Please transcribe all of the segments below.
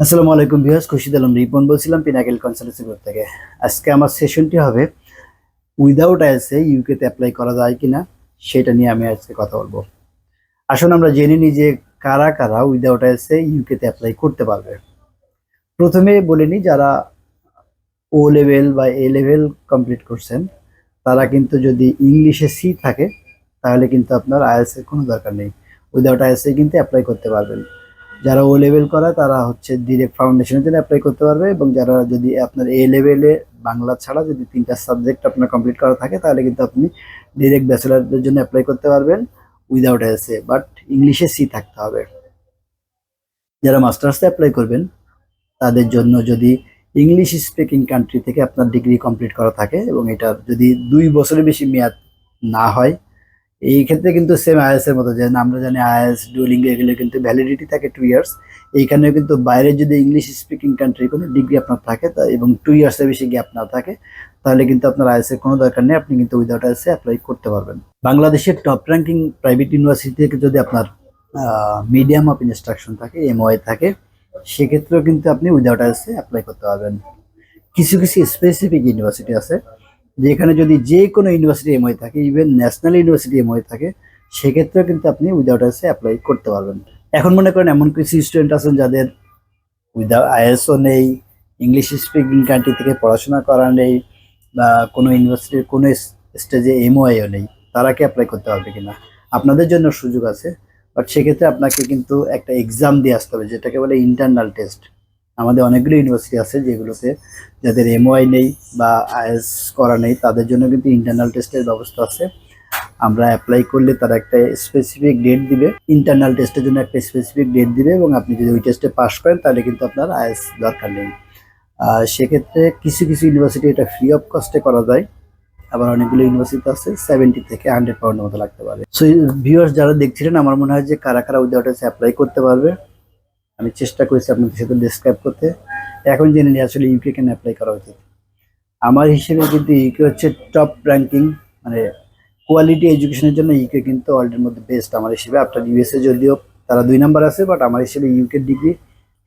আসসালামু আলাইকুম ভিউয়ার্স, খুশিদ আলম রিপন বলছিলাম পিনাকেল কনসালটেন্সি গ্রুপ থেকে। আজকে আমার সেশনটি হবে উইদাউট আইএলটিএস ইউকে তে অ্যাপ্লাই করা যায় কিনা সেটা নিয়ে আমি আজকে কথা বলবো। আসুন আমরা জেনে নিই যে কারা কারা উইদাউট আইএলটিএস ইউকে তে অ্যাপ্লাই করতে পারবে। প্রথমে বলে নিই, যারা ও লেভেল বা এ লেভেল কমপ্লিট করছেন তারা কিন্তু যদি ইংলিশে সি থাকে তাহলে কিন্তু আপনার আইএলটিএস এর কোনো দরকার নেই, উইদাউট আইএলটিএস কিন্তু অ্যাপ্লাই করতে পারবেন। যারা ও লেভেল করা তারা হচ্ছে ডিরেক্ট ফাউন্ডেশনের জন্য অ্যাপ্লাই করতে পারবে, এবং যারা যদি আপনার এ লেভেলে বাংলা ছাড়া যদি 3টা সাবজেক্ট আপনার কমপ্লিট করা থাকে তাহলে কিন্তু আপনি ডিরেক্ট ব্যাচেলারদের জন্য অ্যাপ্লাই করতে পারবেন উইদাউট এসএ, বাট ইংলিশে সি থাকতে হবে। যারা মাস্টার্সে অ্যাপ্লাই করবেন তাদের জন্য যদি ইংলিশ স্পিকিং কান্ট্রি থেকে আপনার ডিগ্রি কমপ্লিট করা থাকে এবং এটা যদি 2 বছরের বেশি মেয়াদ না হয়, এই ক্ষেত্রে কিন্তু সেম আইএলটিএস এর মতো, যে আমরা জানি আইএলটিএস ডুওলিঙ্গো এগুলো কিন্তু ভ্যালিডিটি থাকে 2 ইয়ার্স। এইখানেও কিন্তু বাইরে যদি ইংলিশ স্পিকিং কান্ট্রি কোনো ডিগ্রি আপনার থাকে এবং 2 ইয়ার্সের বেশি গ্যাপ না থাকে তাহলে কিন্তু আপনার আইএলটিএস এর কোনো দরকার নেই, আপনি কিন্তু উইদাউট আইএলটিএস অ্যাপ্লাই করতে পারবেন। বাংলাদেশের টপ র্যাঙ্কিং প্রাইভেট ইউনিভার্সিটি থেকে যদি আপনার মিডিয়াম অফ ইনস্ট্রাকশন থাকে, এমওআই থাকে, সেক্ষেত্রেও কিন্তু আপনি উইদাউট আইএলটিএস অ্যাপ্লাই করতে পারবেন। কিছু কিছু স্পেসিফিক ইউনিভার্সিটি আছে যেখানে যদি যে কোনো ইউনিভার্সিটি এমওআই থাকে, ইভেন ন্যাশনাল ইউনিভার্সিটি এমওআই থাকে, সেক্ষেত্রেও কিন্তু আপনি উইদাউট আইএলটিএস অ্যাপ্লাই করতে পারবেন। এখন মনে করেন এমন কিছু স্টুডেন্ট আছেন যাদের উইদাউট আইএলটিএসও নেই, ইংলিশ স্পিকিং কান্ট্রি থেকে পড়াশোনা করা নেই, বা কোনো ইউনিভার্সিটির কোনো স্টেজে এমওআইও নেই, তারা কি অ্যাপ্লাই করতে পারবে কিনা? আপনাদের জন্য সুযোগ আছে, বাট সেক্ষেত্রে আপনাকে কিন্তু একটা এক্সাম দিয়ে আসতে হবে যেটাকে বলে ইন্টারনাল টেস্ট। আমাদের অনেকগুলো ইউনিভার্সিটি আছে যেগুলোতে যাদের এমওআই নেই বা আইএলটিএস করা নেই তাদের জন্য কিন্তু ইন্টারনাল টেস্টের ব্যবস্থা আছে। আমরা অ্যাপ্লাই করলে তারা একটা স্পেসিফিক ডেট দিবে, ইন্টারনাল টেস্টের জন্য একটা স্পেসিফিক ডেট দিবে, এবং আপনি যদি ওই টেস্টে পাস করেন তাহলে কিন্তু আপনার আইএলটিএস দরকার নেই। সেক্ষেত্রে কিছু কিছু ইউনিভার্সিটি এটা ফ্রি অফ কস্টে করা যায়, আবার অনেকগুলো ইউনিভার্সিটি আছে 70 থেকে 100 পাউন্ডের মতো লাগতে পারে। সো ভিউয়ার্স যারা দেখছিলেন, আমার মনে হয় যে কারা কারা উইদাউট আইএলটিএস অ্যাপ্লাই করতে পারবে আমি চেষ্টা করেছি আপনাদের সাথে ডিসক্রাইব করতে। এখন জেনে নিই আসলে ইউকে কেন অ্যাপ্লাই করা উচিত। আমার হিসেবে কিন্তু ইউকে হচ্ছে টপ র্যাঙ্কিং, মানে কোয়ালিটি এডুকেশনের জন্য ইউকে কিন্তু ওয়ার্ল্ডের মধ্যে বেস্ট আমার হিসেবে। আপনার ইউএসএ যদিও তারা 2 নাম্বার আছে, বাট আমার হিসেবে ইউকে ডিগ্রি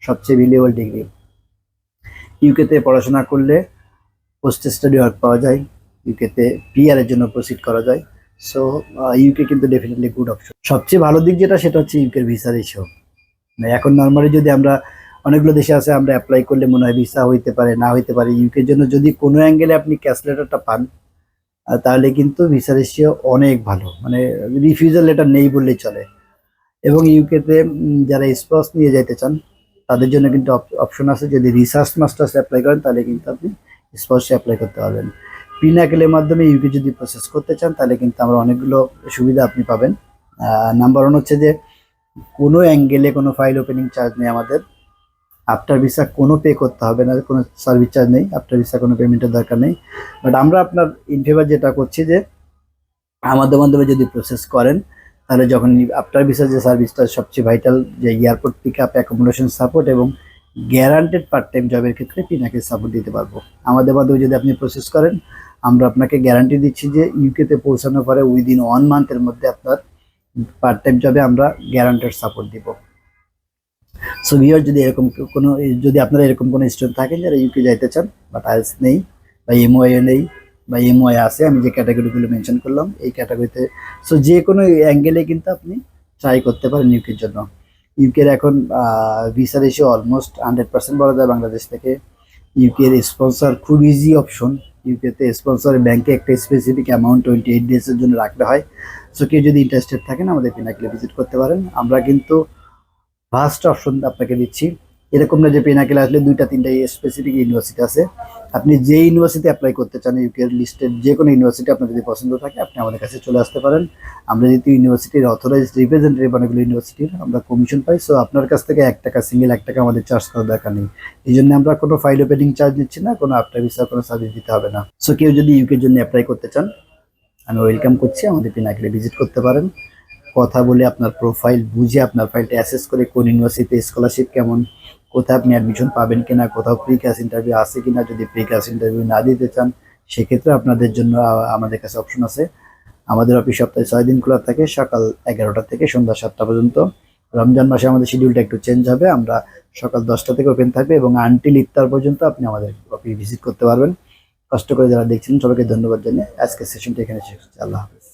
সবচেয়ে ভ্যালুয়েবল ডিগ্রি। ইউকেতে পড়াশোনা করলে পোস্ট স্টাডি ওয়ার্ক পাওয়া যায়, ইউকেতে পিআর এর জন্য প্রসিড করা যায়। সো ইউকে কিন্তু ডেফিনেটলি গুড অপশন। সবচেয়ে ভালো দিক যেটা সেটা হচ্ছে ইউকের ভিসা রেশিও। এখন নর্মালি যদি আমরা অনেকগুলো দেশে আছে আমরা অ্যাপ্লাই করলে মনে হয় ভিসা হইতে পারে না হইতে পারে, ইউকের জন্য যদি কোনো অ্যাঙ্গেলে আপনি ক্যাশ লেটারটা পান তাহলে কিন্তু ভিসা রেশিও অনেক ভালো, মানে রিফিউজাল লেটার নেই বললেই চলে। এবং ইউকেতে যারা স্পোর্টস নিয়ে যাইতে চান তাদের জন্য কিন্তু অপশন আছে, যদি রিসার্চ মাস্টার্স অ্যাপ্লাই করেন তাহলে কিন্তু আপনি স্পোর্টসে অ্যাপ্লাই করতে পারবেন। পিনাকেলের মাধ্যমে ইউকে যদি প্রসেস করতে চান তাহলে কিন্তু আমরা অনেকগুলো সুবিধা আপনি পাবেন। নাম্বার 1 হচ্ছে যে কোনো অ্যাঙ্গেলে কোনো ফাইল ওপেনিং চার্জ নেই আমাদের, আফটার ভিসা কোনো পে করতে হবে না, কোনো সার্ভিস চার্জ নেই, আফটার ভিসা কোনো পেমেন্টের দরকার নেই। বাট আমরা আপনার ইন ফেভার যেটা করছি যে আমাদের মাধ্যমে যদি প্রসেস করেন তাহলে যখন আফটার ভিসা যে সার্ভিসটা সবচেয়ে ভাইটাল, যে airport pick up, accommodation support এবং গ্যারান্টেড পার্ট টাইম জবের ক্ষেত্রে পিনাকে সাপোর্ট দিতে পারবো। আমাদের মাধ্যমে যদি আপনি প্রসেস করেন আমরা আপনাকে গ্যারান্টি দিচ্ছি যে ইউকেতে পৌঁছানোর পরে উইদিন 1 মান্থের মধ্যে আপনার পার্ট টাইম জবে আমরা গ্যারান্টেড সাপোর্ট দিব। সো ভিউয়ার যদি আপনারা এরকম কোনো স্টুডেন্ট থাকেন যারা ইউকে যাইতে চান বাট আইএলটিএস নেই বা এমওআই নেই বা এমওআই আছে, আমি যে ক্যাটাগরিগুলো মেনশন করলাম এই ক্যাটাগরিতে, সো যে কোনো অ্যাঙ্গেলে কিন্তু আপনি ট্রাই করতে পারেন ইউকের জন্য। ইউকের এখন ভিসা রেশিও অলমোস্ট 100% বলা যায় বাংলাদেশ থেকে। ইউকের স্পন্সর খুব ইজি অপশন, ইউকেতে স্পন্সর ব্যাংকে একটা স্পেসিফিক অ্যামাউন্ট 28 ডেজের জন্য রাখতে হয়। সো কেউ যদি ইন্টারেস্টেড থাকেন আমাদের পিনাকেলে ভিজিট করতে পারেন। আমরা কিন্তু ফার্স্ট অপশন আপনাকে দিচ্ছি, এরকম না যে পিনাকেলে আসলে 2টা 3টা স্পেসিফিক ইউনিভার্সিটি আছে। আপনি যে ইউনিভার্সিটি অ্যাপ্লাই করতে চান ইউকের লিস্টের যে কোনো ইউনিভার্সিটি আপনার যদি পছন্দ থাকে আপনি আমাদের কাছে চলে আসতে পারেন। আমরা যেহেতু ইউনিভার্সিটির অথরাইজড রিপ্রেজেন্টেটিভ অনেকগুলো ইউনিভার্সিটির আমরা কমিশন পাই, সো আপনার কাছ থেকে 1 টাকা সিঙ্গেল 1 টাকা আমাদের চার্জ করার দরকার নেই। এই জন্য আমরা কোনো ফাইল ওপেনিং চার্জ নিচ্ছি না, কোনো আফটার ভিসা কোনো সার্ভিস দিতে হবে না। সো কেউ যদি ইউকের জন্য অ্যাপ্লাই করতে চান আমি ওয়েলকাম করছি, আমাদের পিনাকেলে ভিজিট করতে পারেন। কথা বলে আপনার প্রোফাইল বুঝে আপনার ফাইলটা অ্যাসেস করে কোন ইউনিভার্সিটিতে স্কলারশিপ কেমন, কোথায় আপনি অ্যাডমিশন পাবেন কিনা, কোথাও প্রি ক্লাস ইন্টারভিউ আছে কিনা, যদি প্রি ক্লাস ইন্টারভিউ না দিতে চান সেক্ষেত্রে আপনাদের জন্য আমাদের কাছে অপশন আছে। আমাদের অফিস সপ্তাহে 6 দিন খোলা থাকে, সকাল 11টা থেকে সন্ধ্যা 7টা পর্যন্ত। রমজান মাসে আমাদের শিডিউলটা একটু চেঞ্জ হবে, আমরা সকাল 10টা থেকে ওপেন থাকবে এবং আনটিল ইফতার পর্যন্ত আপনি আমাদের অফিস ভিজিট করতে পারবেন। কষ্ট করে যারা দেখছিলেন সবাইকে ধন্যবাদ জানিয়ে আজকের সেশনটা এখানে শেষ হচ্ছে। আল্লাহ হাফেজ।